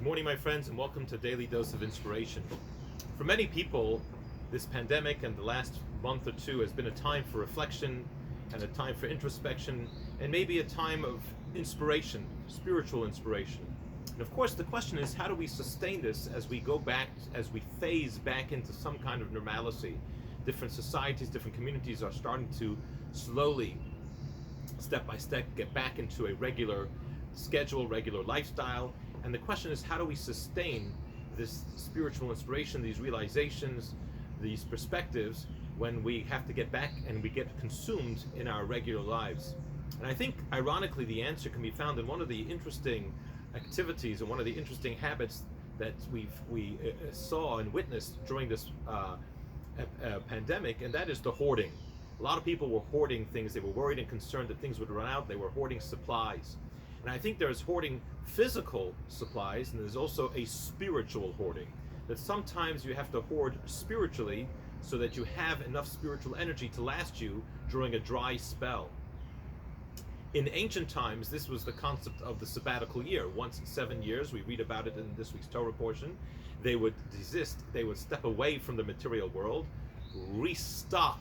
morning, my friends, and welcome to Daily Dose of Inspiration. For many people, this pandemic and the last month or two has been a time for reflection and a time for introspection and maybe a time of inspiration, spiritual inspiration. And of course, the question is, how do we sustain this as we go back, as we phase back into some kind of normalcy? Different societies, different communities are starting to slowly, step by step, get back into a regular schedule, regular lifestyle. And the question is, how do we sustain this spiritual inspiration, these realizations, these perspectives, when we have to get back and we get consumed in our regular lives? And I think, ironically, the answer can be found in one of the interesting activities and one of the interesting habits that we saw and witnessed during this pandemic, and that is the hoarding. A lot of people were hoarding things. They were worried and concerned that things would run out. They were hoarding supplies. And I think there's hoarding physical supplies, and there's also a spiritual hoarding. That sometimes you have to hoard spiritually so that you have enough spiritual energy to last you during a dry spell. In ancient times, this was the concept of the sabbatical year. Once in 7 years, we read about it in this week's Torah portion, they would desist, they would step away from the material world, restock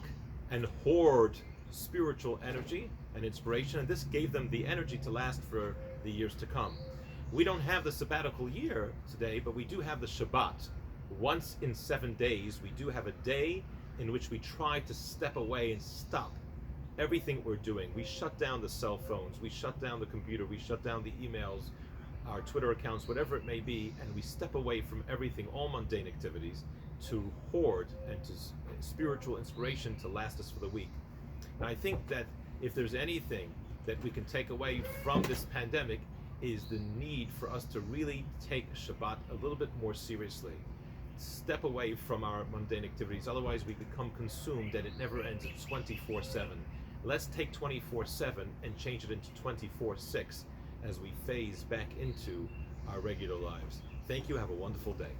and hoard spiritual energy and inspiration, and this gave them the energy to last for the years to come. We don't have the sabbatical year today, but we do have the Shabbat. Once in 7 days, we do have a day in which we try to step away and stop everything we're doing. We shut down the cell phones, we shut down the computer, we shut down the emails, our Twitter accounts, whatever it may be, and we step away from everything, all mundane activities, to hoard and to spiritual inspiration to last us for the week. And I think that if there's anything that we can take away from this pandemic, is the need for us to really take Shabbat a little bit more seriously. Step away from our mundane activities, otherwise we become consumed and it never ends. It's 24/7. Let's take 24/7 and change it into 24/6 as we phase back into our regular lives. Thank you. Have a wonderful day.